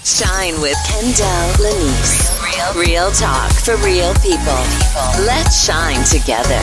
Shine with Kendéll Lenice. Real talk for real people. Let's shine together.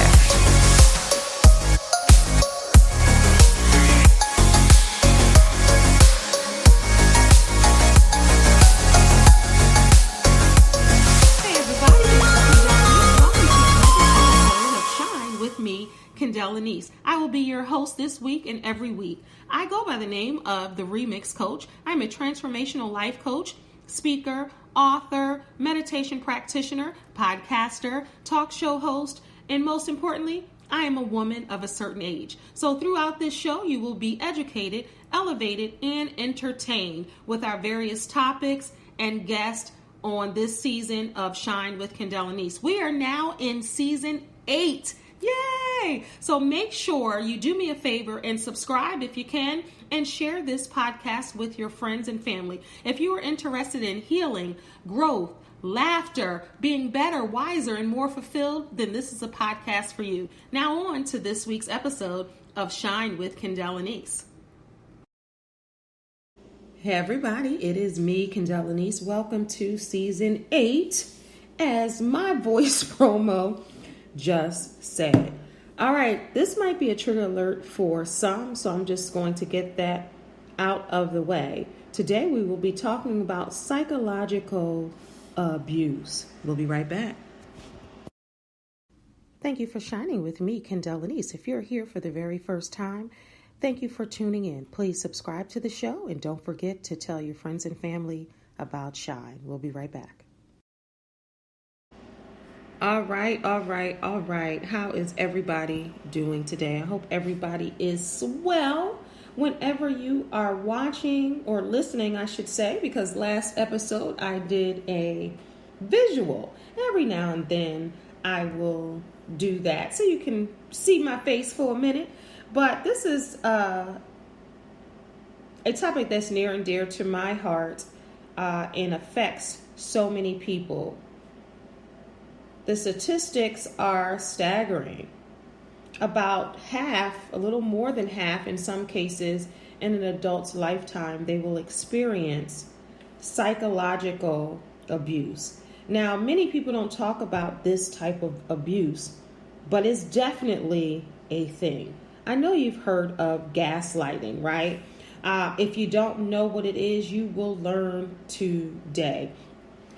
Kendéll Lenice. I will be your host this week and every week. I go by the name of the Remix Coach. I'm a transformational life coach, speaker, author, meditation practitioner, podcaster, talk show host, and most importantly, I am a woman of a certain age. So throughout this show, you will be educated, elevated, and entertained with our various topics and guests on this season of Shine with Kendéll Lenice. We are now in season 8. Yay! So make sure you do me a favor and subscribe if you can, and share this podcast with your friends and family. If you are interested in healing, growth, laughter, being better, wiser, and more fulfilled, then this is a podcast for you. Now on to this week's episode of Shine with Kendéll Lenice. Hey everybody, it is me, Kendéll Lenice. Welcome to season 8 as my voice promo just said. All right, this might be a trigger alert for some, so I'm just going to get that out of the way. Today we will be talking about psychological abuse. We'll be right back. Thank you for shining with me, Kendéll Lenice. If you're here for the very first time, thank you for tuning in. Please subscribe to the show and don't forget to tell your friends and family about Shine. We'll be right back. All right. How is everybody doing today? I hope everybody is well. Whenever you are watching or listening, I should say, because last episode I did a visual. Every now and then I will do that so you can see my face for a minute. But this is a topic that's near and dear to my heart and affects so many people. The statistics are staggering. About half, a little more than half in some cases, in an adult's lifetime, they will experience psychological abuse. Now, many people don't talk about this type of abuse, but it's definitely a thing. I know you've heard of gaslighting, right? If you don't know what it is, you will learn today.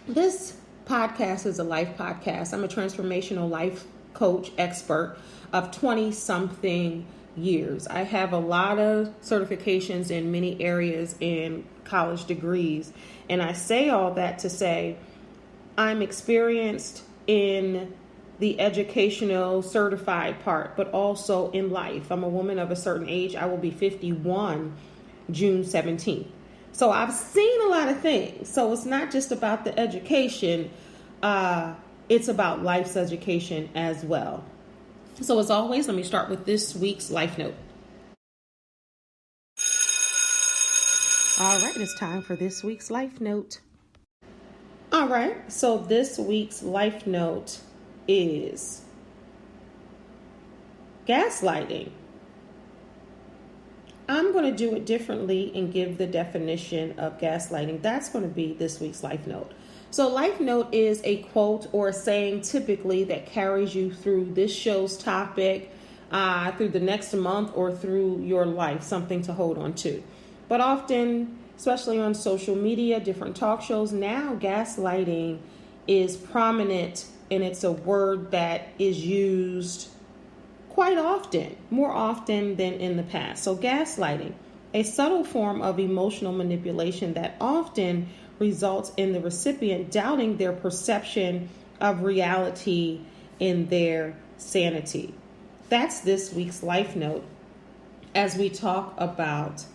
This podcast is a life podcast. I'm a transformational life coach expert of 20-something years. I have a lot of certifications in many areas and college degrees. And I say all that to say I'm experienced in the educational certified part, but also in life. I'm a woman of a certain age. I will be 51 June 17th. So I've seen a lot of things. So it's not just about the education. It's about life's education as well. So as always, let me start with this week's life note. All right, it's time for this week's life note. All right, so this week's life note is gaslighting. I'm going to do it differently and give the definition of gaslighting. That's going to be this week's life note. So life note is a quote or a saying typically that carries you through this show's topic, through the next month or through your life, something to hold on to. But often, especially on social media, different talk shows, now gaslighting is prominent and it's a word that is used quite often, more often than in the past. So gaslighting, a subtle form of emotional manipulation that often results in the recipient doubting their perception of reality and their sanity. That's this week's life note as we talk about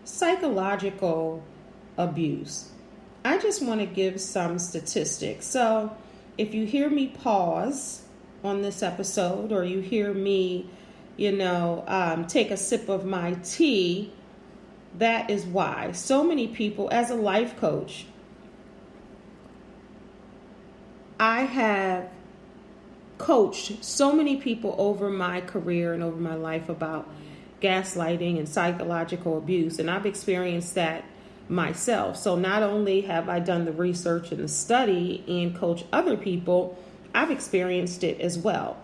psychological abuse. I just want to give some statistics. So if you hear me pause on this episode, or you hear me, take a sip of my tea, that is why. So many people, as a life coach, I have coached so many people over my career and over my life about gaslighting and psychological abuse. And I've experienced that myself. So not only have I done the research and the study and coach other people, I've experienced it as well.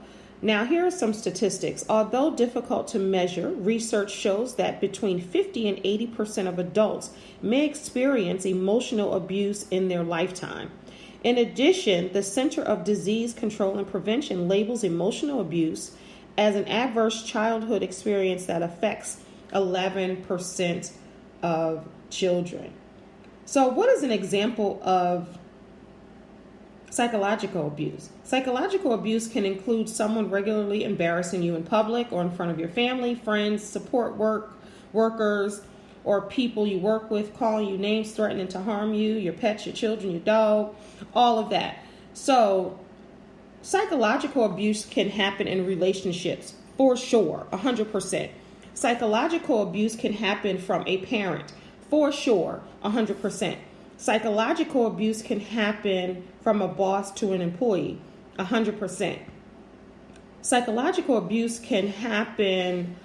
Now, here are some statistics. Although difficult to measure, research shows that between 50 and 80% of adults may experience emotional abuse in their lifetime. In addition, the Center of Disease Control and Prevention labels emotional abuse as an adverse childhood experience that affects 11% of children. So what is an example of psychological abuse? Psychological abuse can include someone regularly embarrassing you in public or in front of your family, friends, support workers, or people you work with, calling you names, threatening to harm you, your pets, your children, your dog, all of that. So psychological abuse can happen in relationships for sure, 100%. Psychological abuse can happen from a parent for sure, 100%. Psychological abuse can happen from a boss to an employee, 100%. Psychological abuse can happen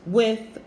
with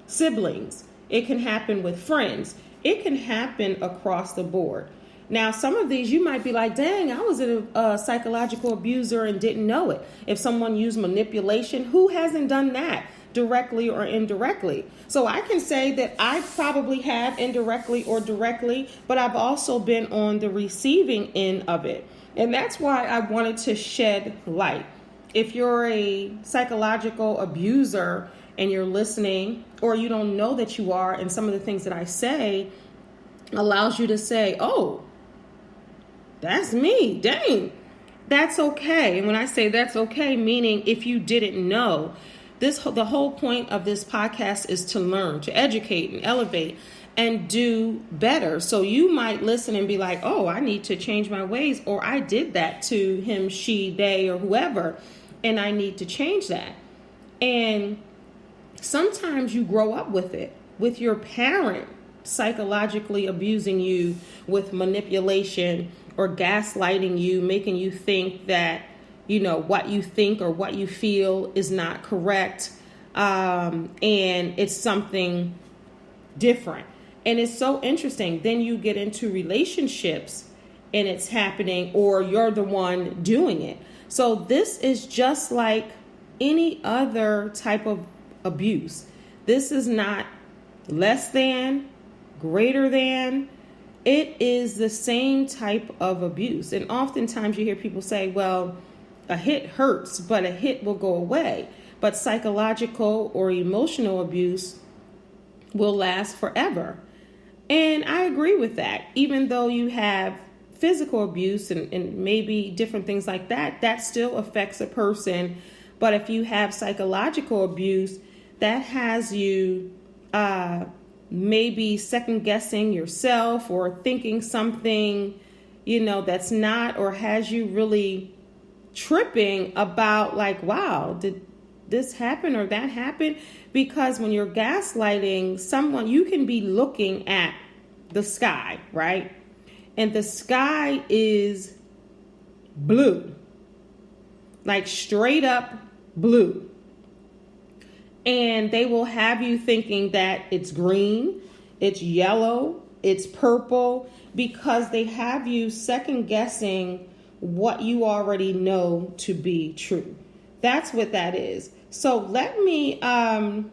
siblings. It can happen with friends. It can happen across the board. Now, some of these you might be like, dang, I was a psychological abuser and didn't know it. If someone used manipulation, who hasn't done that directly or indirectly? So I can say that I probably have indirectly or directly, but I've also been on the receiving end of it. And that's why I wanted to shed light. If you're a psychological abuser and you're listening, or you don't know that you are, and some of the things that I say allows you to say, oh, that's me, dang, that's okay. And when I say that's okay, meaning if you didn't know, the whole point of this podcast is to learn, to educate and elevate and do better. So you might listen and be like, oh, I need to change my ways, or I did that to him, she, they, or whoever, and I need to change that. And sometimes you grow up with it, with your parent psychologically abusing you with manipulation or gaslighting you, making you think that, you know, what you think or what you feel is not correct. And it's something different. And it's so interesting. Then you get into relationships and it's happening, or you're the one doing it. So this is just like any other type of abuse. This is not less than, greater than. It is the same type of abuse. And oftentimes you hear people say, well, a hit hurts, but a hit will go away. But psychological or emotional abuse will last forever. And I agree with that. Even though you have physical abuse and maybe different things like that, that still affects a person. But if you have psychological abuse, that has you maybe second guessing yourself or thinking something, you know, that's not, or has you really tripping about like, wow, did this happen or that happen? Because when you're gaslighting someone, you can be looking at the sky, right? And the sky is blue, like straight up blue. And they will have you thinking that it's green, it's yellow, it's purple, because they have you second guessing what you already know to be true. That's what that is. So let me, I'm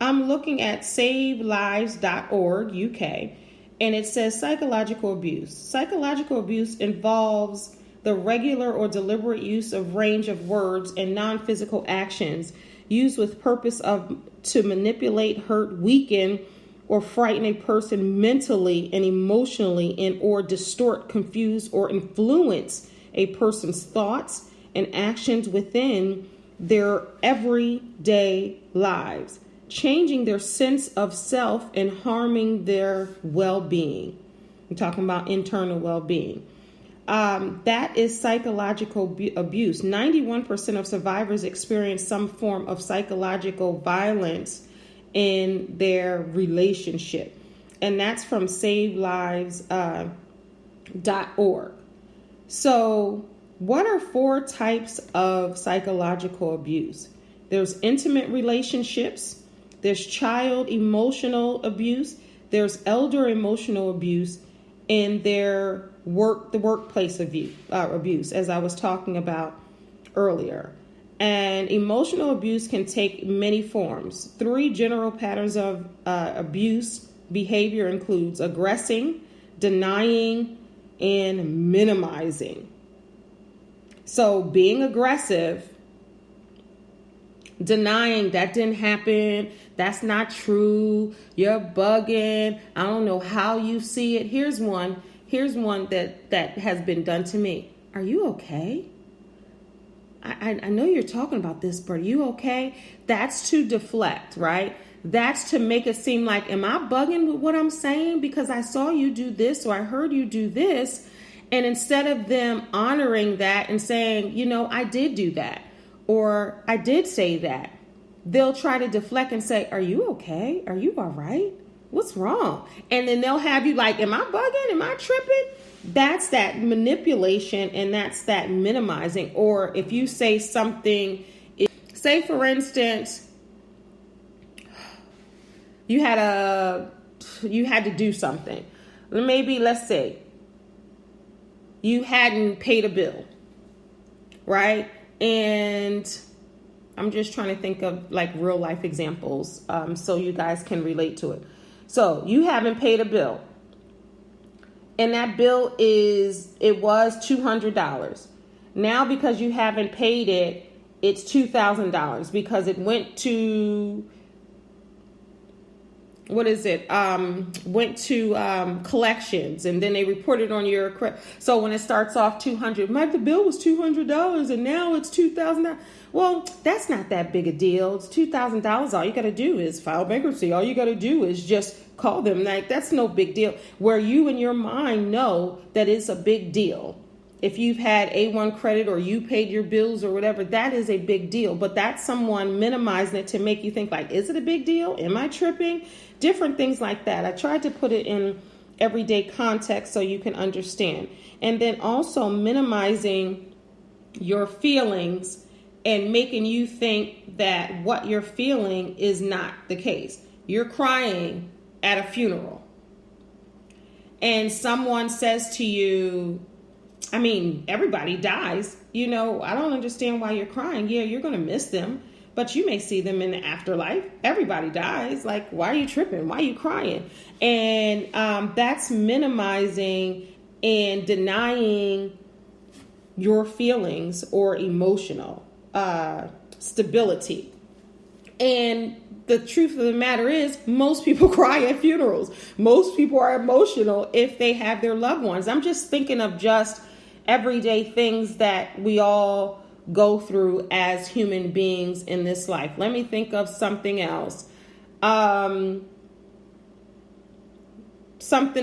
looking at savelives.org, UK, and it says psychological abuse. Psychological abuse involves the regular or deliberate use of range of words and non-physical actions used with purpose to manipulate, hurt, weaken, or frighten a person mentally and emotionally, and or distort, confuse, or influence a person's thoughts and actions within their everyday lives, changing their sense of self and harming their well-being. I'm talking about internal well-being. That is psychological abuse. 91% of survivors experience some form of psychological violence in their relationship. And that's from savelives.org. So what are 4 types of psychological abuse? There's intimate relationships. There's child emotional abuse. There's elder emotional abuse, and the workplace abuse, as I was talking about earlier. And emotional abuse can take many forms. 3 general patterns of abuse behavior includes aggressing, denying, and minimizing. So being aggressive, denying that didn't happen, that's not true, you're bugging, I don't know how you see it. Here's one that has been done to me. Are you okay? I know you're talking about this, but are you okay? That's to deflect, right? That's to make it seem like, am I bugging with what I'm saying because I saw you do this or I heard you do this? And instead of them honoring that and saying, I did do that or I did say that, they'll try to deflect and say, are you okay? Are you all right? What's wrong? And then they'll have you like, am I bugging? Am I tripping? That's that manipulation, and that's that minimizing. Or if you say something, say for instance, you had to do something. Maybe let's say you hadn't paid a bill, right? And I'm just trying to think of like real life examples so you guys can relate to it. So you haven't paid a bill. And that bill was $200. Now because you haven't paid it, it's $2,000 because it went to, collections, and then they reported on your credit. So when it starts off $200, the bill was $200 and now it's $2,000. Well, that's not that big a deal. It's $2,000. All you got to do is file bankruptcy. All you got to do is just call them. Like, that's no big deal. Where you in your mind know that it's a big deal. If you've had A1 credit or you paid your bills or whatever, that is a big deal. But that's someone minimizing it to make you think like, is it a big deal? Am I tripping? Different things like that. I tried to put it in everyday context so you can understand. And then also minimizing your feelings and making you think that what you're feeling is not the case. You're crying at a funeral and someone says to you, everybody dies. I don't understand why you're crying. Yeah, you're going to miss them, but you may see them in the afterlife. Everybody dies. Like, why are you tripping? Why are you crying? And that's minimizing and denying your feelings or emotional stability. And the truth of the matter is, most people cry at funerals. Most people are emotional if they have their loved ones. I'm just thinking of just everyday things that we all go through as human beings in this life. Let me think of something else. Something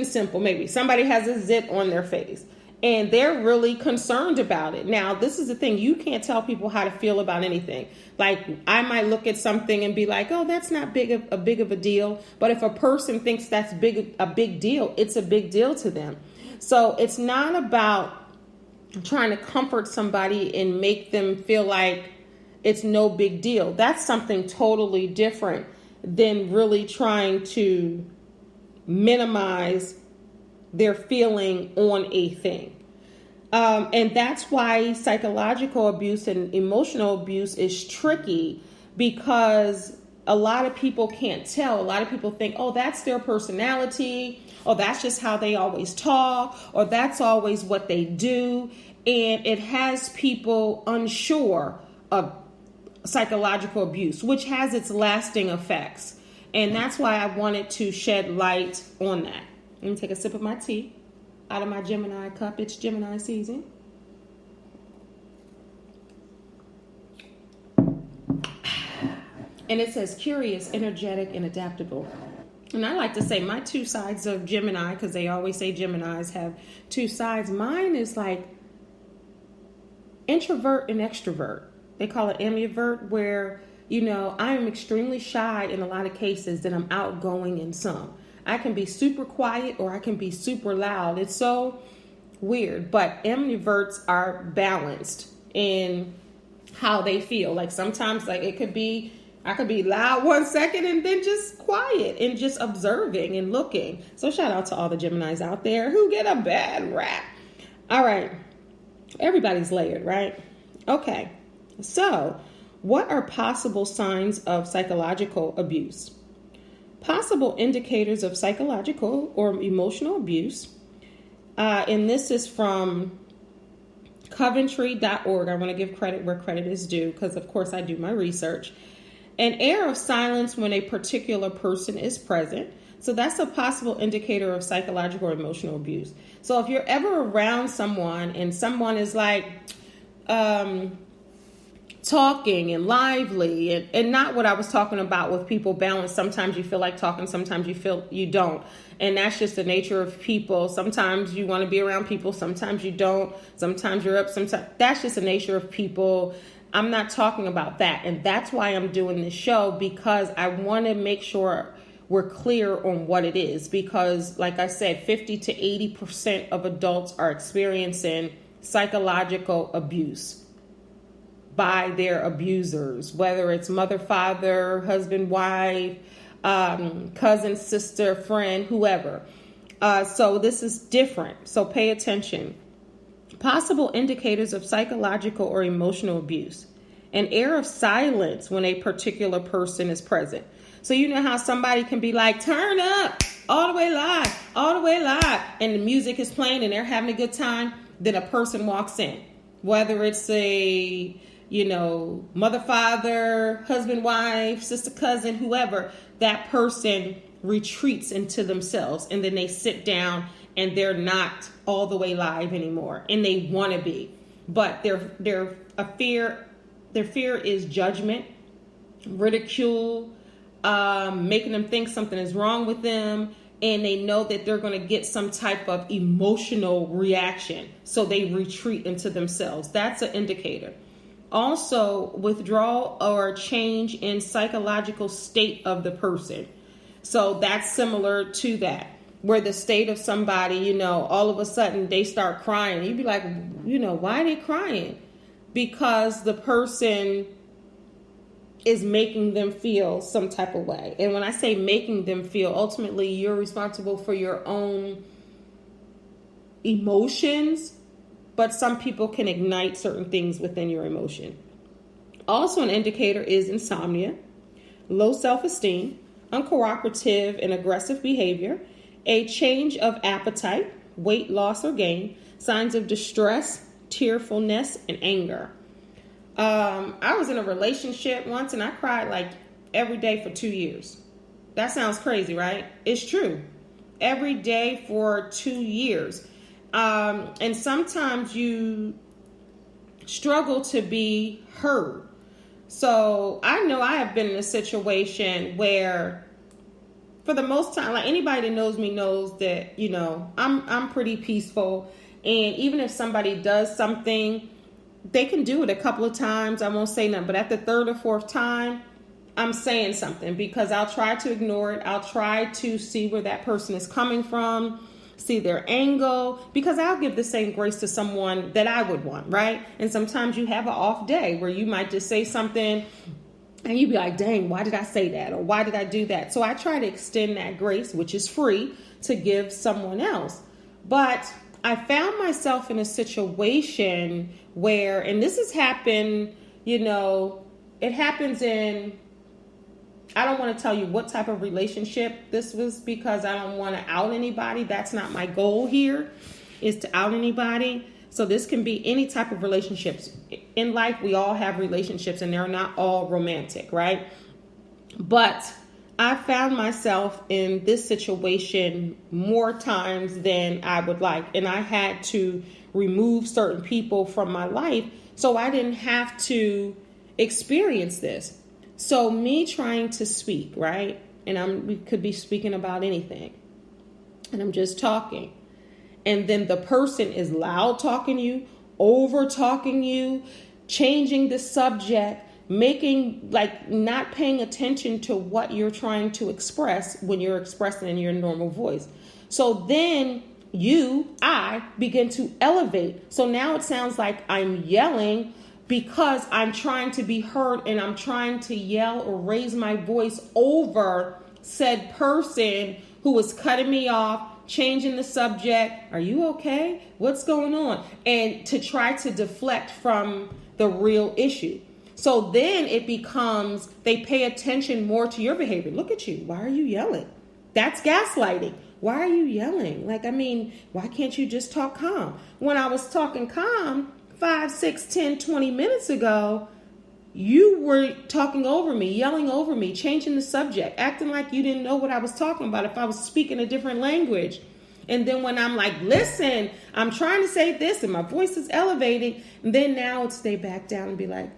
simple. Maybe somebody has a zit on their face and they're really concerned about it. Now, this is the thing. You can't tell people how to feel about anything. Like, I might look at something and be like, oh, that's not big of a deal. But if a person thinks that's a big deal, it's a big deal to them. So it's not about trying to comfort somebody and make them feel like it's no big deal. That's something totally different than really trying to minimize their feeling on a thing. And that's why psychological abuse and emotional abuse is tricky, because a lot of people can't tell. A lot of people think, oh, that's their personality, or that's just how they always talk, or that's always what they do. And it has people unsure of psychological abuse, which has its lasting effects. And that's why I wanted to shed light on that. Let me take a sip of my tea out of my Gemini cup. It's Gemini season. And it says curious, energetic, and adaptable. And I like to say my two sides of Gemini, because they always say Geminis have two sides. Mine is like introvert and extrovert. They call it ambivert, where, I'm extremely shy in a lot of cases, then I'm outgoing in some. I can be super quiet or I can be super loud. It's so weird, but ambiverts are balanced. And how they feel. Like sometimes like it could be, I could be loud 1 second and then just quiet and just observing and looking. So shout out to all the Geminis out there who get a bad rap. All right. Everybody's layered, right? Okay. So what are possible signs of psychological abuse? Possible indicators of psychological or emotional abuse. And this is from Coventry.org. I want to give credit where credit is due because, of course, I do my research. An air of silence when a particular person is present. So that's a possible indicator of psychological or emotional abuse. So if you're ever around someone and someone is like talking and lively and not what I was talking about with people balance. Sometimes you feel like talking, sometimes you feel you don't. And that's just the nature of people. Sometimes you want to be around people, sometimes you don't. Sometimes you're up, sometimes that's just the nature of people. I'm not talking about that. And that's why I'm doing this show, because I want to make sure we're clear on what it is. Because like I said, 50 to 80% of adults are experiencing psychological abuse by their abusers, whether it's mother, father, husband, wife, cousin, sister, friend, whoever. So this is different. So pay attention. Possible indicators of psychological or emotional abuse. An air of silence when a particular person is present. So you know how somebody can be like, turn up, all the way live, and the music is playing and they're having a good time. Then a person walks in, whether it's a, mother, father, husband, wife, sister, cousin, whoever, that person retreats into themselves and then they sit down and they're not all the way live anymore and they want to be. But their fear is judgment, ridicule, making them think something is wrong with them, and they know that they're going to get some type of emotional reaction. So they retreat into themselves. That's an indicator. Also, withdrawal or change in psychological state of the person. So that's similar to that, where the state of somebody, all of a sudden they start crying. You'd be like, why are they crying? Because the person is making them feel some type of way. And when I say making them feel, ultimately you're responsible for your own emotions, but some people can ignite certain things within your emotion. Also an indicator is insomnia, low self-esteem, uncooperative and aggressive behavior, a change of appetite, weight loss or gain, signs of distress, tearfulness, and anger. I was in a relationship once and I cried like every day for 2 years. That sounds crazy, right? It's true. Every day for 2 years. And sometimes you struggle to be heard. So I know I have been in a situation where, for the most time, like anybody that knows me knows that, I'm pretty peaceful. And even if somebody does something, they can do it a couple of times. I won't say nothing. But at the third or fourth time, I'm saying something because I'll try to ignore it. I'll try to see where that person is coming from, see their angle, because I'll give the same grace to someone that I would want, right? And sometimes you have an off day where you might just say something and you'd be like, dang, why did I say that? Or why did I do that? So I try to extend that grace, which is free, to give someone else. But I found myself in a situation where, and this has happened, it happens in, I don't want to tell you what type of relationship this was because I don't want to out anybody. That's not my goal here, is to out anybody. So this can be any type of relationships. In life, we all have relationships and they're not all romantic, right? But I found myself in this situation more times than I would like. And I had to remove certain people from my life so I didn't have to experience this. So me trying to speak, right? And we could be speaking about anything. And I'm just talking. And then the person is loud talking you, over talking you, changing the subject, making, like, not paying attention to what you're trying to express when you're expressing in your normal voice. So then I begin to elevate. So now it sounds like I'm yelling because I'm trying to be heard and I'm trying to yell or raise my voice over said person who is cutting me off, changing the subject. Are you okay? What's going on? And to try to deflect from the real issue. So then it becomes, they pay attention more to your behavior. Look at you. Why are you yelling? That's gaslighting. Why are you yelling? Why can't you just talk calm? When I was talking calm 5, 6, 10, 20 minutes ago, you were talking over me, yelling over me, changing the subject, acting like you didn't know what I was talking about if I was speaking a different language. And then when I'm like, listen, I'm trying to say this and my voice is elevating, and then now it's they back down and be like,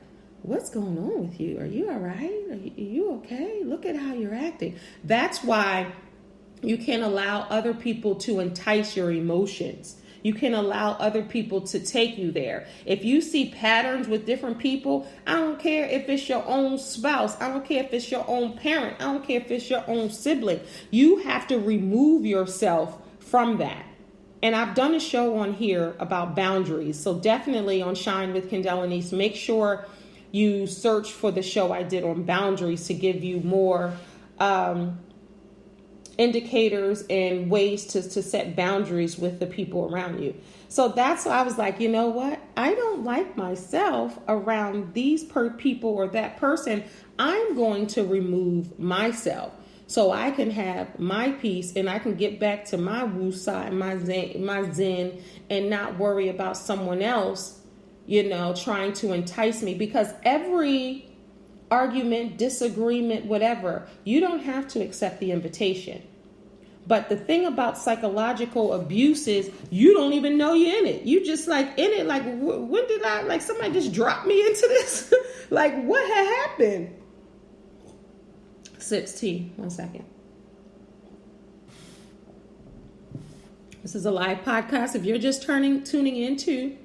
what's going on with you? Are you all right? Are you okay? Look at how you're acting. That's why you can't allow other people to entice your emotions. You can allow other people to take you there. If you see patterns with different people, I don't care if it's your own spouse. I don't care if it's your own parent. I don't care if it's your own sibling. You have to remove yourself from that. And I've done a show on here about boundaries. So definitely on Shine with Kendéll Lenice, make sure you search for the show I did on boundaries to give you more indicators and ways to set boundaries with the people around you. So that's why I was like, you know what? I don't like myself around these people or that person. I'm going to remove myself so I can have my peace and I can get back to my woosah and my zen and not worry about someone else, trying to entice me. Because every argument, disagreement, whatever, you don't have to accept the invitation. But the thing about psychological abuse is you don't even know you're in it. You just in it. When did somebody just drop me into this? What had happened? Sips tea. 1 second. This is a live podcast. If you're just tuning into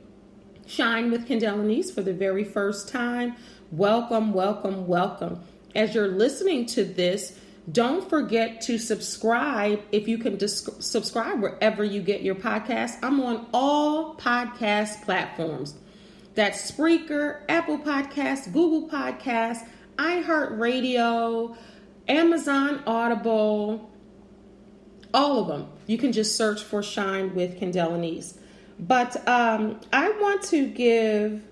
Shine with Kendéll Lenice for the very first time, welcome, welcome, welcome. As you're listening to this, don't forget to subscribe. If you can subscribe wherever you get your podcasts. I'm on all podcast platforms. That's Spreaker, Apple Podcasts, Google Podcasts, iHeartRadio, Amazon Audible, all of them. You can just search for Shine with Kendéll Lenice. But I want to give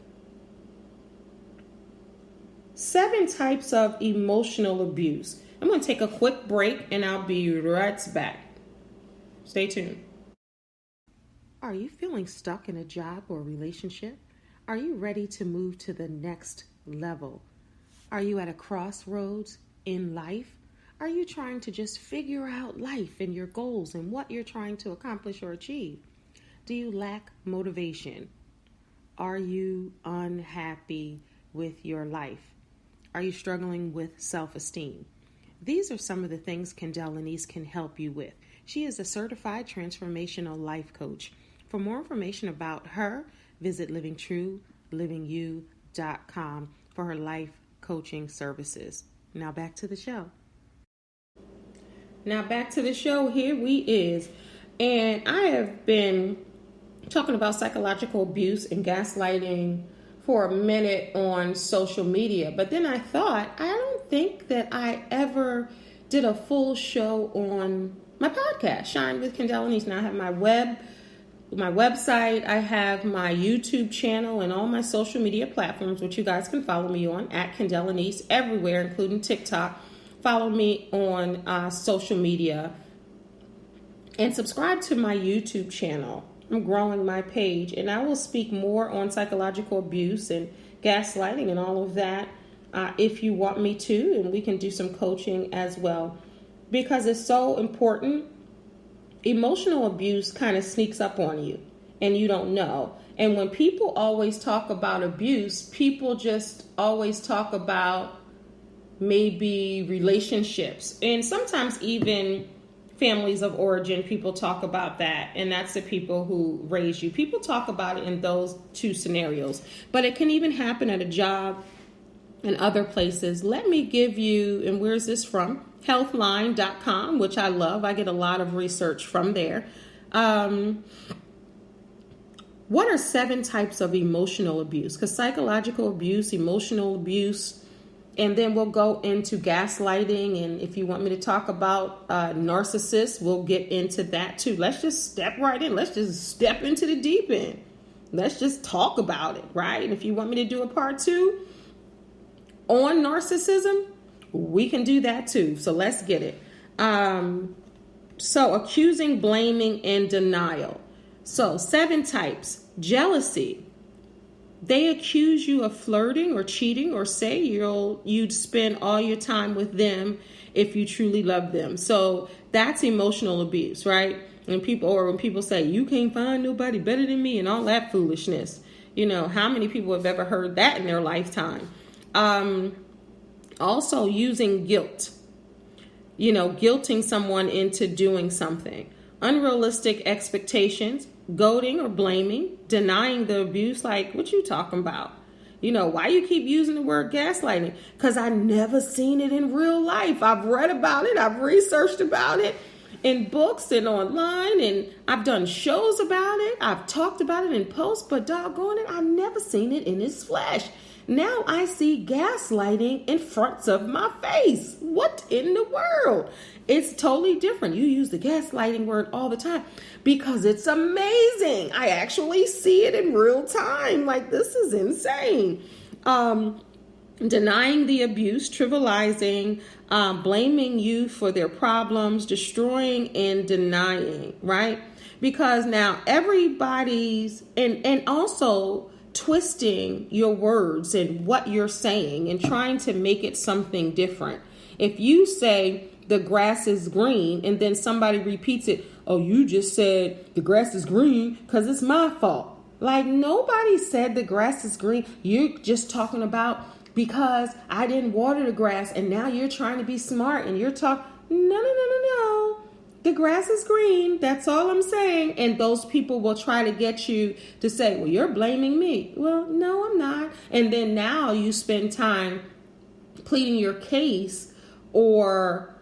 7 types of emotional abuse. I'm going to take a quick break and I'll be right back. Stay tuned. Are you feeling stuck in a job or relationship? Are you ready to move to the next level? Are you at a crossroads in life? Are you trying to just figure out life and your goals and what you're trying to accomplish or achieve? Do you lack motivation? Are you unhappy with your life? Are you struggling with self-esteem? These are some of the things Kendéll Lenice can help you with. She is a certified transformational life coach. For more information about her, visit livingtruelivingyou.com for her life coaching services. Now back to the show. Here we is. And I have been talking about psychological abuse and gaslighting for a minute on social media. But then I thought, I don't think that I ever did a full show on my podcast, Shine with Kendéll Lenice. Now I have my website, I have my YouTube channel and all my social media platforms, which you guys can follow me on at Kendéll Lenice everywhere, including TikTok. Follow me on social media and subscribe to my YouTube channel. I'm growing my page, and I will speak more on psychological abuse and gaslighting and all of that if you want me to, and we can do some coaching as well, because it's so important. Emotional abuse kind of sneaks up on you and you don't know. And when people always talk about abuse, people just always talk about maybe relationships, and sometimes even families of origin. People talk about that, and that's the people who raise you. People talk about it in those 2 scenarios, but it can even happen at a job and other places. Let me give you, and where's this from? Healthline.com, which I love. I get a lot of research from there. what are 7 types of emotional abuse? Because psychological abuse, emotional abuse, and then we'll go into gaslighting. And if you want me to talk about narcissists, we'll get into that too. Let's just step right in. Let's just step into the deep end. Let's just talk about it, right? And if you want me to do a part 2 on narcissism, we can do that too. So let's get it. So accusing, blaming, and denial. So 7 types. Jealousy. They accuse you of flirting or cheating, or say you'd spend all your time with them if you truly love them. So that's emotional abuse, right? And when people say you can't find nobody better than me and all that foolishness, how many people have ever heard that in their lifetime? Also using guilt, guilting someone into doing something. Unrealistic expectations, goading or blaming, denying the abuse. Like, what you talking about? Why you keep using the word gaslighting? Because I never seen it in real life. I've read about it. I've researched about it in books and online, and I've done shows about it. I've talked about it in posts, but doggone it, I've never seen it in its flesh. Now I see gaslighting in front of my face. What in the world? It's totally different. You use the gaslighting word all the time because it's amazing. I actually see it in real time. Like, this is insane. Denying the abuse, trivializing, blaming you for their problems, destroying and denying, right? Because now everybody's, and also twisting your words and what you're saying and trying to make it something different. If you say the grass is green and then somebody repeats it, oh, you just said the grass is green because it's my fault. Like, nobody said the grass is green. You're just talking about because I didn't water the grass and now you're trying to be smart and you're talking. No. The grass is green. That's all I'm saying. And those people will try to get you to say, well, you're blaming me. Well, no, I'm not. And then now you spend time pleading your case or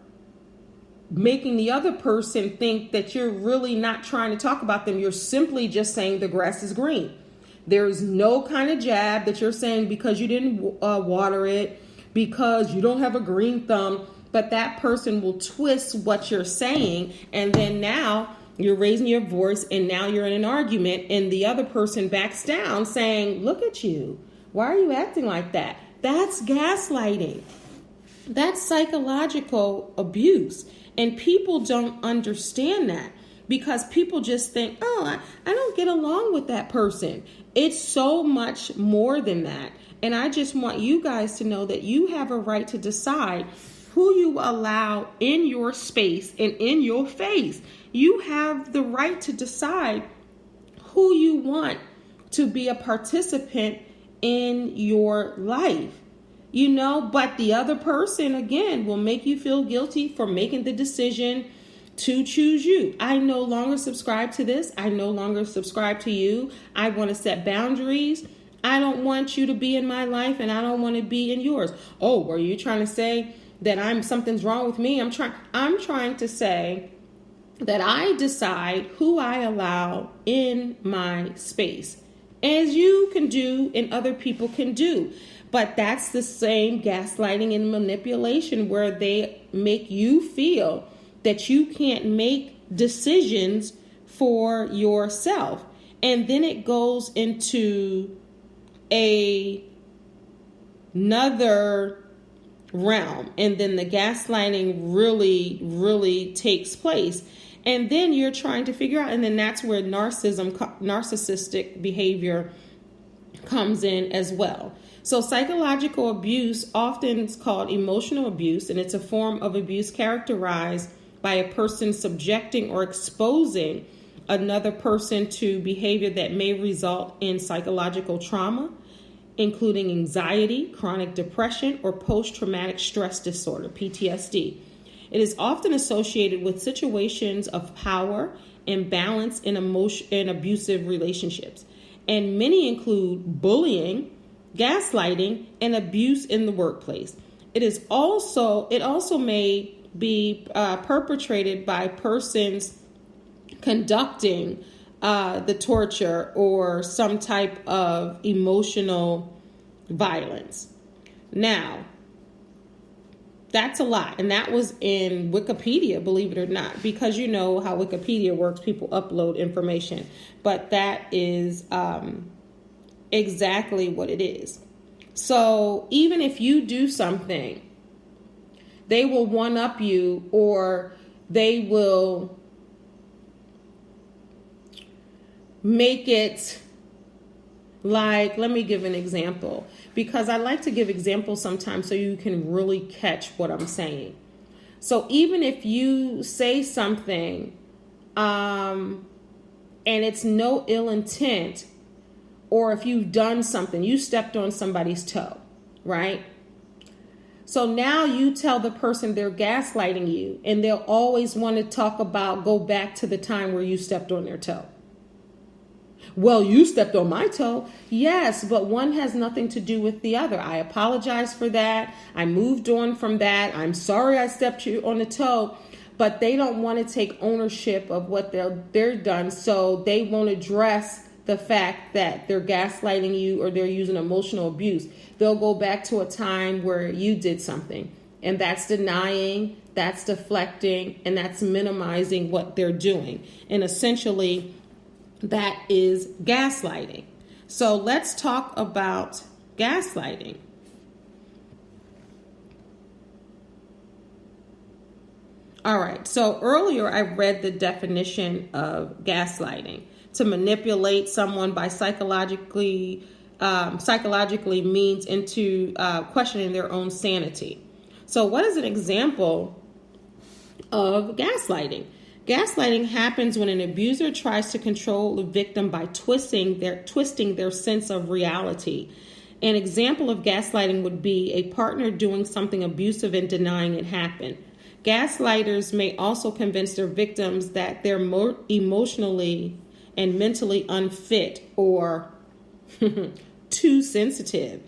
making the other person think that you're really not trying to talk about them. You're simply just saying the grass is green. There's no kind of jab that you're saying because you didn't water it, because you don't have a green thumb. But that person will twist what you're saying, and then now you're raising your voice, and now you're in an argument, and the other person backs down saying, look at you. Why are you acting like that? That's gaslighting. That's psychological abuse. And people don't understand that because people just think, oh, I don't get along with that person. It's so much more than that. And I just want you guys to know that you have a right to decide who you allow in your space and in your face. You have the right to decide who you want to be a participant in your life. But the other person, again, will make you feel guilty for making the decision to choose you. I no longer subscribe to this. I no longer subscribe to you. I want to set boundaries. I don't want you to be in my life and I don't want to be in yours. Oh, were you trying to say that something's wrong with me? I'm trying to say that I decide who I allow in my space, as you can do and other people can do. But that's the same gaslighting and manipulation where they make you feel that you can't make decisions for yourself. And then it goes into another realm, and then the gaslighting really takes place, and then you're trying to figure out, and then that's where narcissistic behavior comes in as well. So psychological abuse, often is called emotional abuse, and it's a form of abuse characterized by a person subjecting or exposing another person to behavior that may result in psychological trauma, including anxiety, chronic depression, or post-traumatic stress disorder, PTSD. It is often associated with situations of power, imbalance, and abusive relationships. And many include bullying, gaslighting, and abuse in the workplace. It also may be perpetrated by persons conducting the torture or some type of emotional violence. Now, that's a lot. And that was in Wikipedia, believe it or not, because you know how Wikipedia works. People upload information. But that is exactly what it is. So even if you do something, they will one up you, or they will make it like, let me give an example, because I like to give examples sometimes so you can really catch what I'm saying. So even if you say something and it's no ill intent, or if you've done something, you stepped on somebody's toe, right? So now you tell the person they're gaslighting you, and they'll always want to talk about, go back to the time where you stepped on their toe. Well, you stepped on my toe. Yes, but one has nothing to do with the other. I apologize for that. I moved on from that. I'm sorry I stepped you on the toe. But they don't want to take ownership of what they're done, so they won't address the fact that they're gaslighting you or they're using emotional abuse. They'll go back to a time where you did something, and that's denying, that's deflecting, and that's minimizing what they're doing. And essentially, that is gaslighting. So let's talk about gaslighting. All right. So earlier I read the definition of gaslighting. To manipulate someone by psychologically means into questioning their own sanity. So what is an example of gaslighting? Gaslighting happens when an abuser tries to control the victim by twisting their sense of reality. An example of gaslighting would be a partner doing something abusive and denying it happened. Gaslighters may also convince their victims that they're more emotionally and mentally unfit or too sensitive.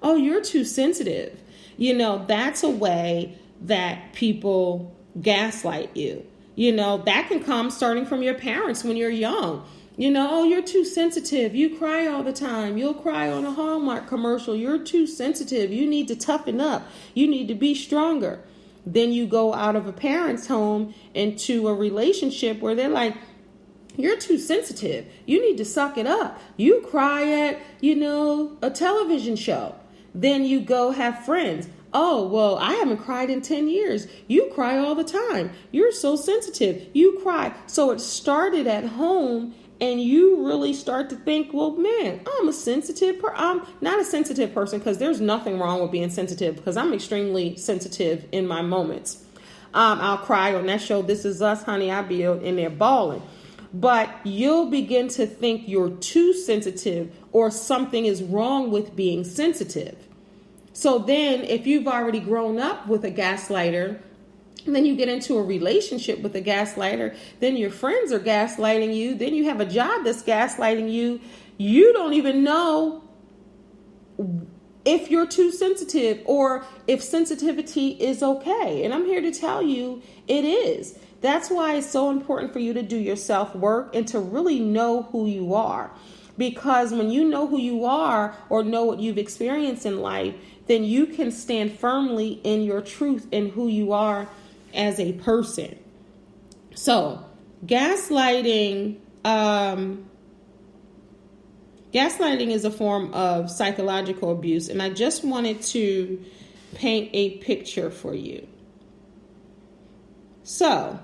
Oh, you're too sensitive. You know, that's a way that people gaslight you. You know, that can come starting from your parents when you're young. You know, oh, you're too sensitive. You cry all the time. You'll cry on a Hallmark commercial. You're too sensitive. You need to toughen up. You need to be stronger. Then you go out of a parent's home into a relationship where they're like, you're too sensitive. You need to suck it up. You cry at, a television show. Then you go have friends. Oh, well, I haven't cried in 10 years. You cry all the time. You're so sensitive. You cry. So it started at home, and you really start to think, well, man, I'm not a sensitive person, because there's nothing wrong with being sensitive, because I'm extremely sensitive in my moments. I'll cry on that show, This Is Us, honey. I'll be in there bawling. But you'll begin to think you're too sensitive, or something is wrong with being sensitive. So then if you've already grown up with a gaslighter, and then you get into a relationship with a gaslighter, then your friends are gaslighting you, then you have a job that's gaslighting you, you don't even know if you're too sensitive or if sensitivity is okay. And I'm here to tell you it is. That's why it's so important for you to do your self-work and to really know who you are. Because when you know who you are or know what you've experienced in life, then you can stand firmly in your truth and who you are as a person. So gaslighting is a form of psychological abuse. And I just wanted to paint a picture for you. So,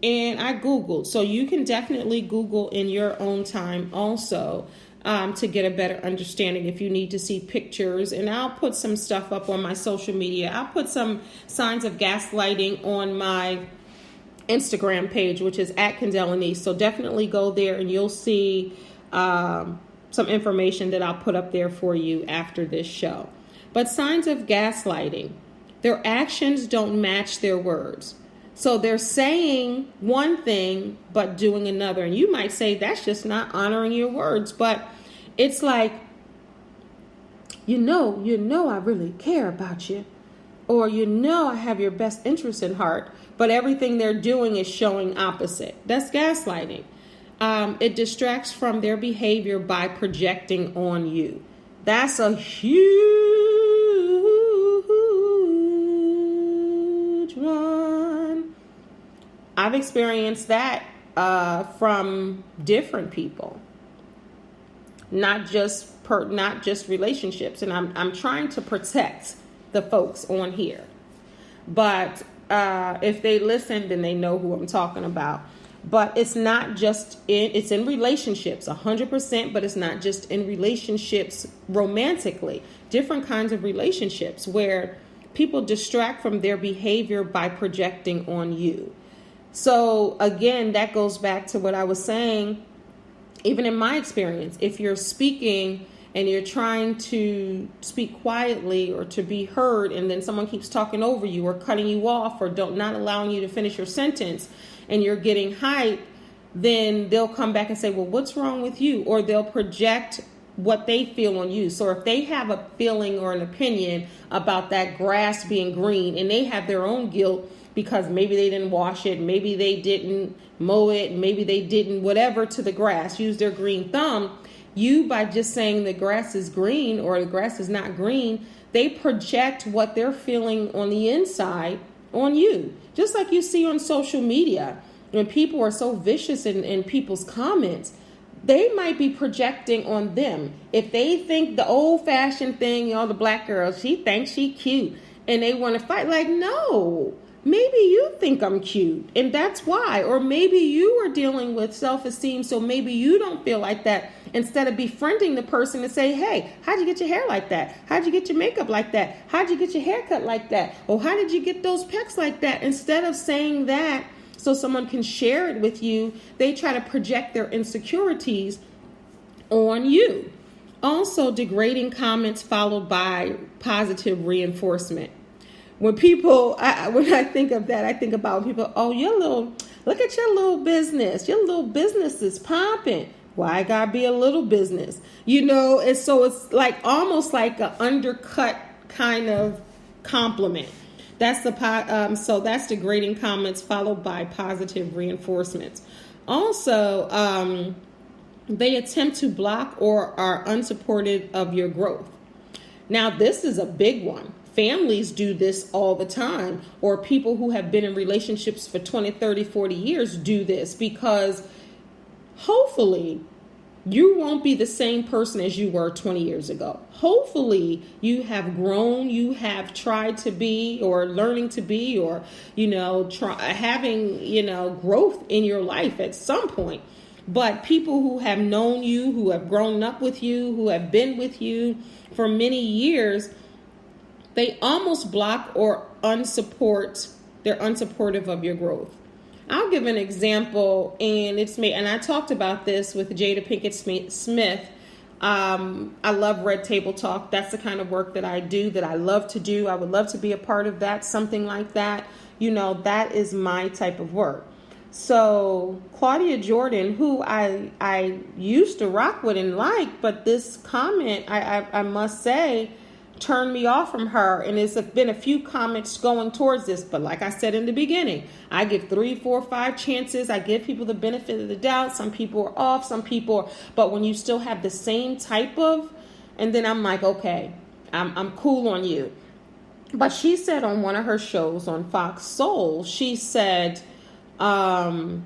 and I Googled, so you can definitely Google in your own time also to get a better understanding if you need to see pictures. And I'll put some stuff up on my social media. I'll put some signs of gaslighting on my Instagram page, which is at Kendéll Lenice. So definitely go there and you'll see some information that I'll put up there for you after this show. But signs of gaslighting, their actions don't match their words. So they're saying one thing, but doing another. And you might say that's just not honoring your words. But it's like, you know, I really care about you. or I have your best interest in heart, but everything they're doing is showing opposite. That's gaslighting. It distracts from their behavior by projecting on you. That's a huge one. I've experienced that from different people, not just relationships, and I'm trying to protect the folks on here. But if they listen, then they know who I'm talking about. But it's not just it's in relationships 100%, but it's not just in relationships romantically. Different kinds of relationships where people distract from their behavior by projecting on you. So again, that goes back to what I was saying. Even in my experience, if you're speaking and you're trying to speak quietly or to be heard, and then someone keeps talking over you or cutting you off or not allowing you to finish your sentence, and you're getting hype, then they'll come back and say, well, what's wrong with you? Or they'll project what they feel on you. So if they have a feeling or an opinion about that grass being green, and they have their own guilt because maybe they didn't wash it, maybe they didn't mow it, maybe they didn't whatever to the grass, use their green thumb, you, by just saying the grass is green or the grass is not green, they project what they're feeling on the inside on you. Just like you see on social media, when people are so vicious in people's comments, they might be projecting on them. If they think the old-fashioned thing, the black girl, she thinks she cute, and they want to fight, like, no, maybe you think I'm cute, and that's why. Or maybe you are dealing with self-esteem, so maybe you don't feel like that. Instead of befriending the person and say, hey, how'd you get your hair like that? How'd you get your makeup like that? How'd you get your haircut like that? Or how did you get those pecs like that? Instead of saying that so someone can share it with you, they try to project their insecurities on you. Also, degrading comments followed by positive reinforcement. When I think of that, I think about people, look at your little business. Your little business is popping. Why I gotta be a little business? And so it's like almost like an undercut kind of compliment. That's so that's degrading comments followed by positive reinforcements. Also, they attempt to block or are unsupportive of your growth. Now, this is a big one. Families do this all the time, or people who have been in relationships for 20, 30, 40 years do this because hopefully you won't be the same person as you were 20 years ago. Hopefully you have grown, you have tried to be or learning to be or, having, growth in your life at some point. But people who have known you, who have grown up with you, who have been with you for many years, they almost block or they're unsupportive of your growth. I'll give an example, and I talked about this with Jada Pinkett Smith. I love Red Table Talk. That's the kind of work that I do, that I love to do. I would love to be a part of that, something like that. That is my type of work. So Claudia Jordan, who I used to rock with and like, but this comment, I must say, turned me off from her, and there's been a few comments going towards this, but like I said in the beginning, I give 3, 4, 5 chances. I give people the benefit of the doubt. Some people are off, but when you still have the same type of, and then I'm like, okay, I'm cool on you. But she said on one of her shows on Fox Soul, she said, Jada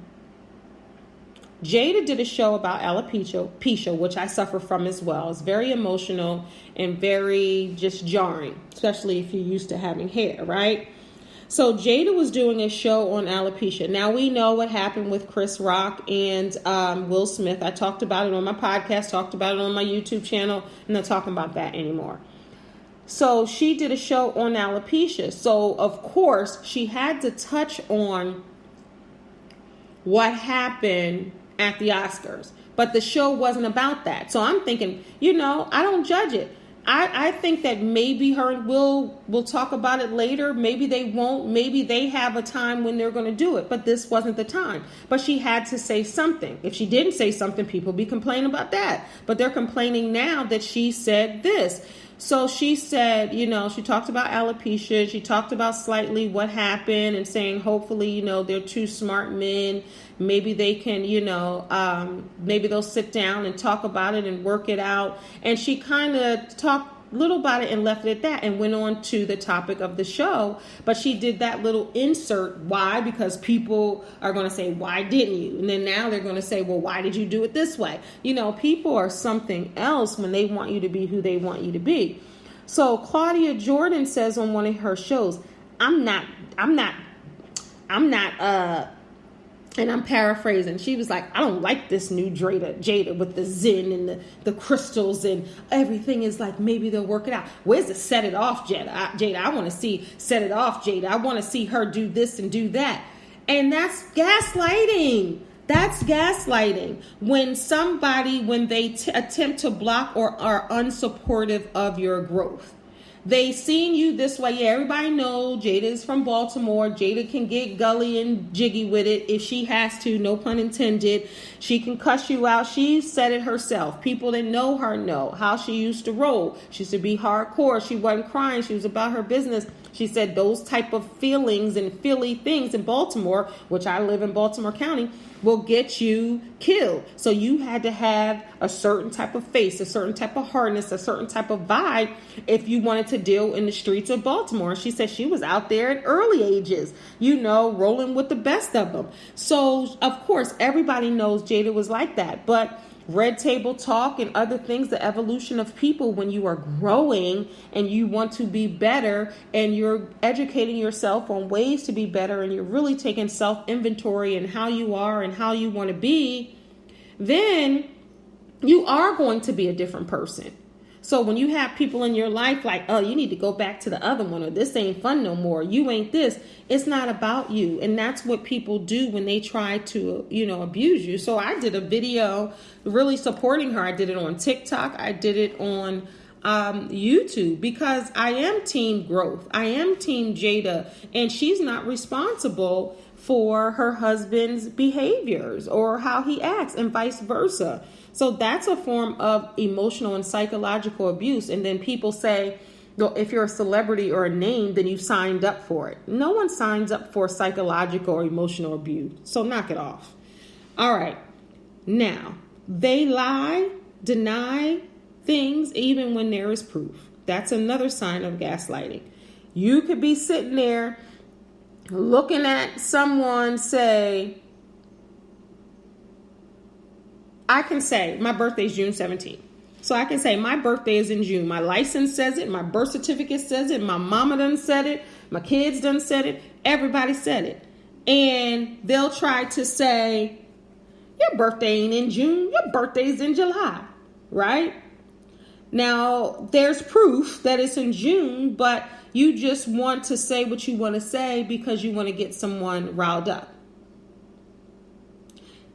did a show about alopecia, which I suffer from as well. It's very emotional and very just jarring, especially if you're used to having hair, right? So Jada was doing a show on alopecia. Now we know what happened with Chris Rock and Will Smith. I talked about it on my podcast, talked about it on my YouTube channel. I'm not talking about that anymore. So she did a show on alopecia. So of course she had to touch on what happened at the Oscars, but the show wasn't about that. So I'm thinking, I don't judge it. I think that maybe her and Will talk about it later. Maybe they won't. Maybe they have a time when they're going to do it, but this wasn't the time. But she had to say something. If she didn't say something, people be complaining about that. But they're complaining now that she said this. So she said, she talked about alopecia. She talked about slightly what happened and saying, hopefully, they're two smart men. Maybe they can, maybe they'll sit down and talk about it and work it out. And she kind of talked little about it and left it at that and went on to the topic of the show. But she did that little insert. Why? Because people are going to say, why didn't you? And then now they're going to say, well, why did you do it this way? People are something else when they want you to be who they want you to be. So Claudia Jordan says on one of her shows, I'm not and I'm paraphrasing. She was like, I don't like this new Jada with the zen and the crystals and everything is like, maybe they'll work it out. Where's the set it off, Jada? I want to see set it off, Jada. I want to see her do this and do that. And that's gaslighting. That's gaslighting. When they attempt to block or are unsupportive of your growth. They seen you this way. Yeah, everybody knows Jada is from Baltimore. Jada can get gully and jiggy with it if she has to, no pun intended. She can cuss you out. She said it herself. People that know her know how she used to roll. She used to be hardcore. She wasn't crying. She was about her business. She said those type of feelings and Philly things in Baltimore, which I live in Baltimore County, will get you killed. So you had to have a certain type of face, a certain type of hardness, a certain type of vibe if you wanted to deal in the streets of Baltimore. She said she was out there at early ages, rolling with the best of them. So, of course, everybody knows Jada was like that. But Red Table Talk and other things, the evolution of people when you are growing and you want to be better and you're educating yourself on ways to be better and you're really taking self-inventory and how you are and how you want to be, then you are going to be a different person. So when you have people in your life like, oh, you need to go back to the other one, or this ain't fun no more, you ain't this, it's not about you. And that's what people do when they try to, abuse you. So I did a video really supporting her. I did it on TikTok. I did it on YouTube because I am team growth. I am team Jada, and she's not responsible for her husband's behaviors or how he acts and vice versa. So that's a form of emotional and psychological abuse. And then people say, well, if you're a celebrity or a name, then you signed up for it. No one signs up for psychological or emotional abuse. So knock it off. All right. Now, they lie, deny things even when there is proof. That's another sign of gaslighting. You could be sitting there looking at someone say, I can say my birthday is June 17th. So I can say my birthday is in June. My license says it. My birth certificate says it. My mama done said it. My kids done said it. Everybody said it. And they'll try to say, your birthday ain't in June. Your birthday's in July. Right? Now, there's proof that it's in June, but you just want to say what you want to say because you want to get someone riled up.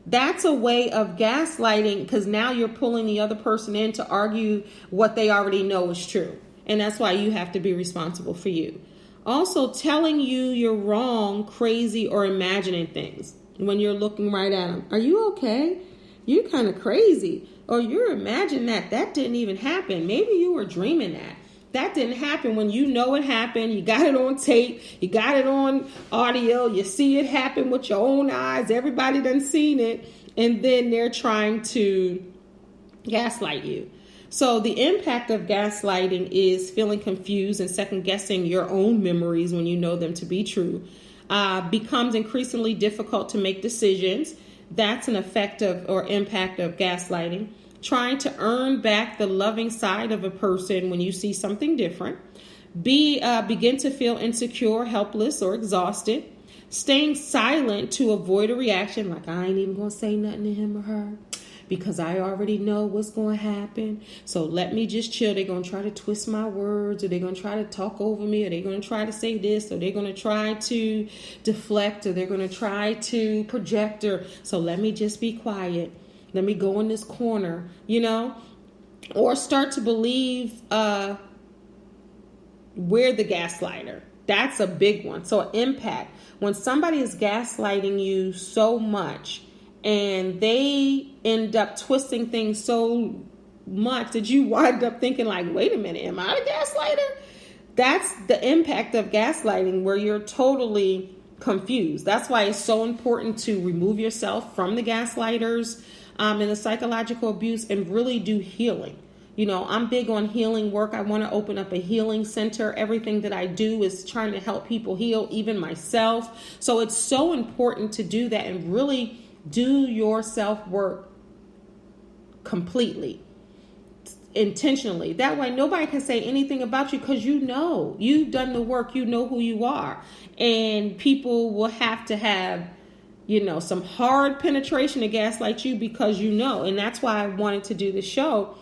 That's a way of gaslighting because now you're pulling the other person in to argue what they already know is true. And that's why you have to be responsible for you. Also, telling you you're wrong, crazy, or imagining things when you're looking right at them. Are you okay? You're kind of crazy. Or you're imagining that didn't even happen. Maybe you were dreaming that. That didn't happen when you know it happened. You got it on tape. You got it on audio. You see it happen with your own eyes. Everybody done seen it. And then they're trying to gaslight you. So the impact of gaslighting is feeling confused and second guessing your own memories when you know them to be true. Becomes increasingly difficult to make decisions. That's an effect of or impact of gaslighting. Trying to earn back the loving side of a person when you see something different. Begin to feel insecure, helpless, or exhausted. Staying silent to avoid a reaction like, I ain't even going to say nothing to him or her because I already know what's going to happen. So let me just chill. They're going to try to twist my words, or they're going to try to talk over me, or they're going to try to say this, or they're going to try to deflect, or they're going to try to project, so let me just be quiet. Let me go in this corner, or start to believe we're the gaslighter. That's a big one. So impact. When somebody is gaslighting you so much and they end up twisting things so much that you wind up thinking like, wait a minute, am I the gaslighter? That's the impact of gaslighting, where you're totally confused. That's why it's so important to remove yourself from the gaslighters and the psychological abuse and really do healing. You know, I'm big on healing work. I want to open up a healing center. Everything that I do is trying to help people heal, even myself. So it's so important to do that and really do your self-work completely, intentionally. That way nobody can say anything about you, because you know, you've done the work, you know who you are. And people will have to have, you know, some hard penetration to gaslight you, because you know. And that's why I wanted to do the show,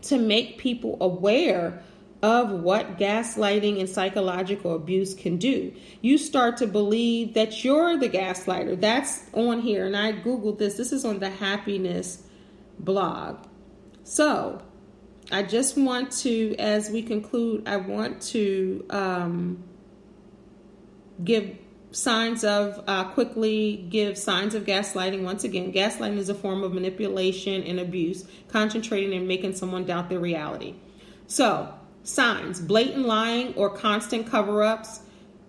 to make people aware of what gaslighting and psychological abuse can do. You start to believe that you're the gaslighter. That's on here. And I Googled this. This is on the Happiness blog. So I just want to, as we conclude, I want to quickly give signs of gaslighting. Once again, gaslighting is a form of manipulation and abuse, concentrating and making someone doubt their reality. So, signs: blatant lying or constant cover-ups.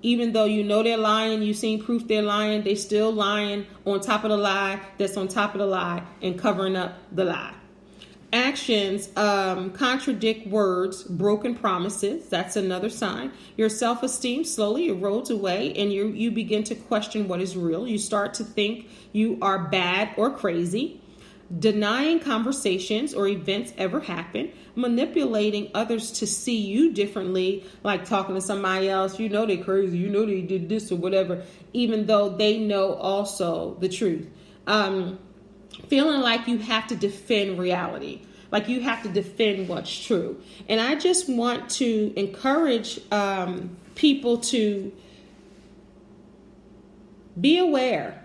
Even though you know they're lying, you've seen proof they're lying, they still lying on top of the lie that's on top of the lie and covering up the lie. Actions contradict words, broken promises. That's another sign. Your self-esteem slowly erodes away, and you begin to question what is real. You start to think you are bad or crazy. Denying conversations or events ever happen. Manipulating others to see you differently, like talking to somebody else. You know they're crazy. You know they did this or whatever, even though they know also the truth. Feeling like you have to defend reality, like you have to defend what's true. And I just want to encourage people to be aware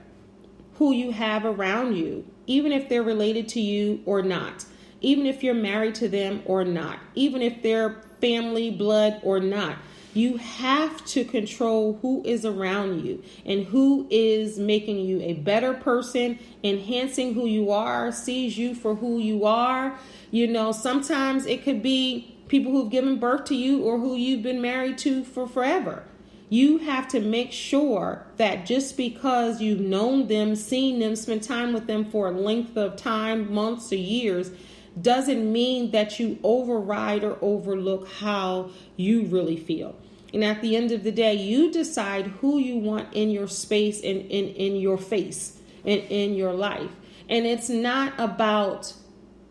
who you have around you, even if they're related to you or not, even if you're married to them or not, even if they're family, blood or not. You have to control who is around you and who is making you a better person, enhancing who you are, sees you for who you are. You know, sometimes it could be people who've given birth to you or who you've been married to for forever. You have to make sure that just because you've known them, seen them, spent time with them for a length of time, months or years, doesn't mean that you override or overlook how you really feel. And at the end of the day, you decide who you want in your space and in your face and in your life. And it's not about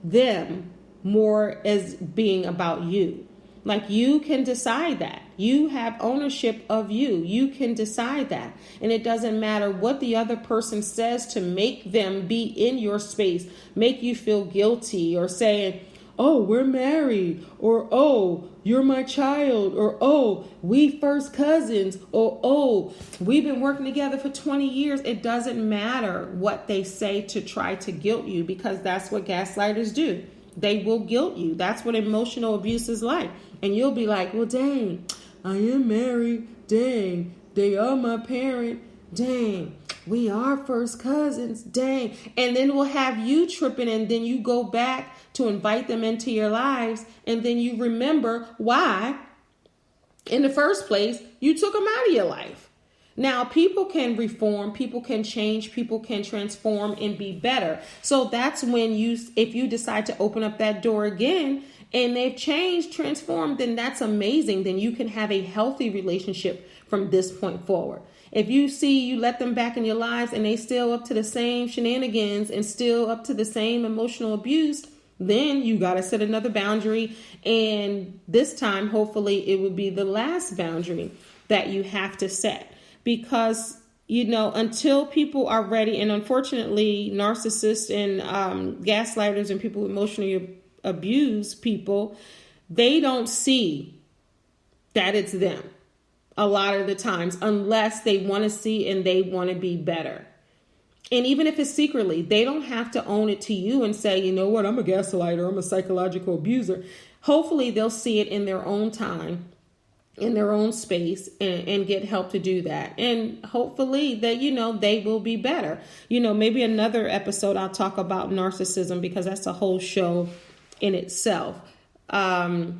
them more as being about you. Like, you can decide that. You have ownership of you. You can decide that. And it doesn't matter what the other person says to make them be in your space, make you feel guilty, or saying, oh, we're married, or oh, you're my child, or oh, we first cousins, or oh, we've been working together for 20 years. It doesn't matter what they say to try to guilt you, because that's what gaslighters do. They will guilt you. That's what emotional abuse is like. And you'll be like, well, dang, I am married. Dang, they are my parent. Dang, we are first cousins. Dang. And then we'll have you tripping, and then you go back to invite them into your lives. And then you remember why, in the first place, you took them out of your life. Now, people can reform, people can change, people can transform and be better. So that's when if you decide to open up that door again and they've changed, transformed, then that's amazing. Then you can have a healthy relationship from this point forward. If you see you let them back in your lives and they still up to the same shenanigans and still up to the same emotional abuse, then you got to set another boundary. And this time, hopefully, it would be the last boundary that you have to set. Because, you know, until people are ready, and unfortunately, narcissists and gaslighters and people who emotionally abuse people, they don't see that it's them a lot of the times, unless they want to see and they want to be better. And even if it's secretly, they don't have to own it to you and say, you know what, I'm a gaslighter, I'm a psychological abuser. Hopefully, they'll see it in their own time, in their own space, and get help to do that. And hopefully that, you know, they will be better. You know, maybe another episode I'll talk about narcissism, because that's a whole show in itself. But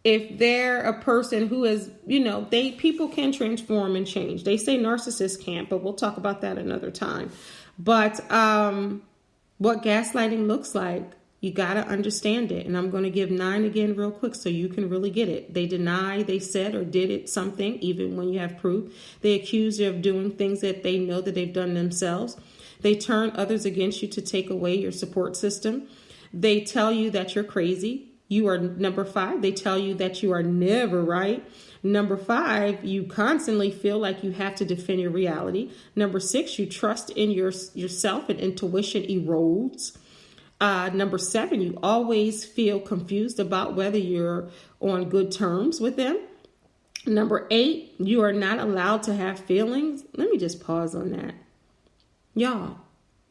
if they're a person who is, people can transform and change. They say narcissists can't, but we'll talk about that another time. But what gaslighting looks like, you got to understand it. And I'm going to give 9 again real quick so you can really get it. They deny they said or did it something, even when you have proof. They accuse you of doing things that they know that they've done themselves. They turn others against you to take away your support system. They tell you that you're crazy. You are number 5. They tell you that you are never right. Number 5, you constantly feel like you have to defend your reality. Number 6, you trust in yourself and intuition erodes. Number 7, you always feel confused about whether you're on good terms with them. Number 8, you are not allowed to have feelings. Let me just pause on that. Y'all,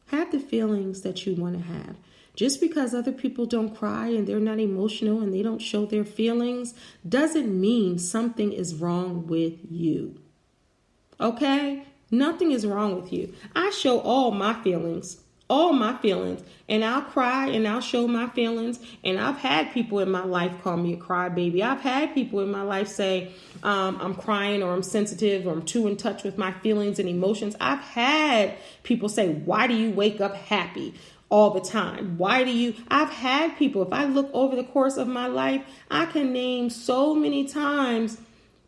have the feelings that you want to have. Just because other people don't cry and they're not emotional and they don't show their feelings doesn't mean something is wrong with you. Okay? Nothing is wrong with you. I show all my feelings, and I'll cry and I'll show my feelings. And I've had people in my life call me a crybaby. I've had people in my life say I'm crying or I'm sensitive or I'm too in touch with my feelings and emotions. I've had people say, why do you wake up happy all the time? I've had people, if I look over the course of my life, I can name so many times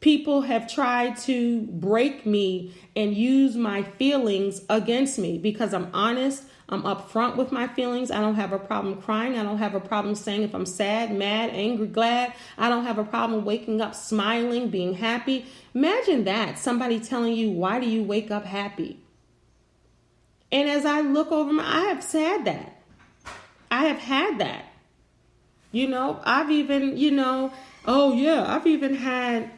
people have tried to break me and use my feelings against me because I'm honest. I'm upfront with my feelings. I don't have a problem crying. I don't have a problem saying if I'm sad, mad, angry, glad. I don't have a problem waking up smiling, being happy. Imagine that, somebody telling you, why do you wake up happy? And as I look over I have said that. I have had that. I've even, I've even had,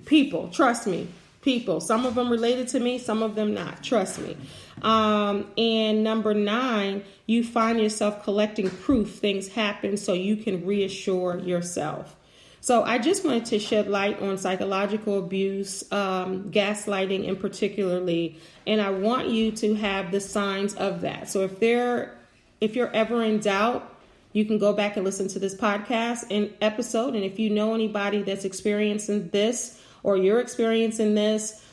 people, trust me, people. Some of them related to me, some of them not, trust me. And number 9, you find yourself collecting proof things happen so you can reassure yourself. So I just wanted to shed light on psychological abuse, gaslighting in particularly, and I want you to have the signs of that. So if you're ever in doubt, you can go back and listen to this podcast and episode. And if you know anybody that's experiencing this or you're experiencing this,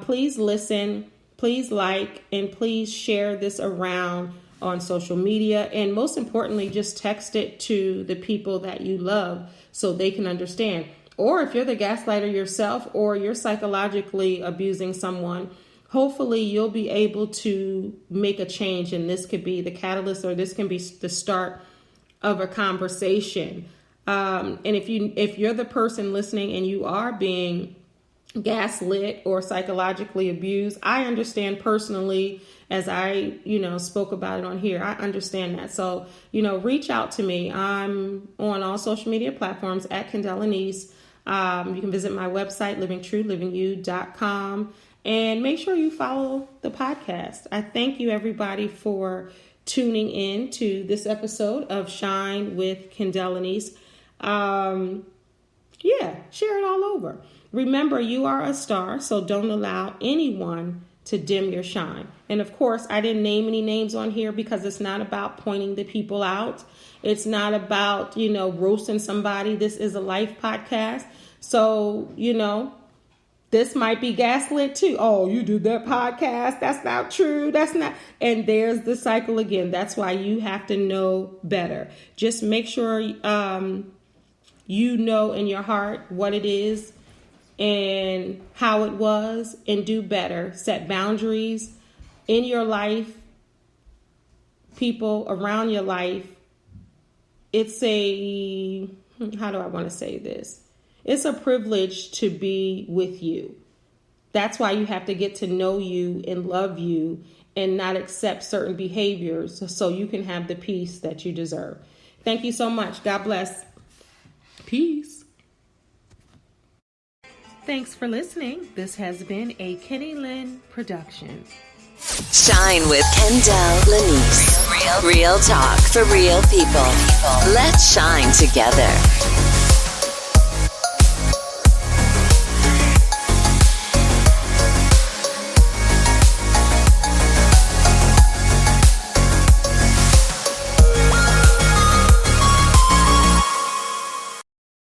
please listen, please like, and please share this around on social media. And most importantly, just text it to the people that you love so they can understand. Or if you're the gaslighter yourself or you're psychologically abusing someone, hopefully you'll be able to make a change. And this could be the catalyst, or this can be the start of a conversation. And if you're the person listening and you are being gaslit or psychologically abused, I understand personally, as I, spoke about it on here, I understand that. So, reach out to me. I'm on all social media platforms at Kendéll Lenice. You can visit my website, livingtruelivingyu.com, and make sure you follow the podcast. I thank you, everybody, for tuning in to this episode of Shine with Kendéll Lenice. Share it all over. Remember, you are a star, so don't allow anyone to dim your shine. And of course, I didn't name any names on here because it's not about pointing the people out. It's not about, roasting somebody. This is a life podcast. So, this might be gaslit too. Oh, you do that podcast. That's not true. That's not. And there's the cycle again. That's why you have to know better. Just make sure you know in your heart what it is and how it was, and do better. Set boundaries in your life, people around your life. It's how do I want to say this? It's a privilege to be with you. That's why you have to get to know you and love you and not accept certain behaviors so you can have the peace that you deserve. Thank you so much. God bless. Peace. Thanks for listening. This has been a Kenny Lynn production. Shine with Kendéll Lenice. Real talk for real people. Let's shine together.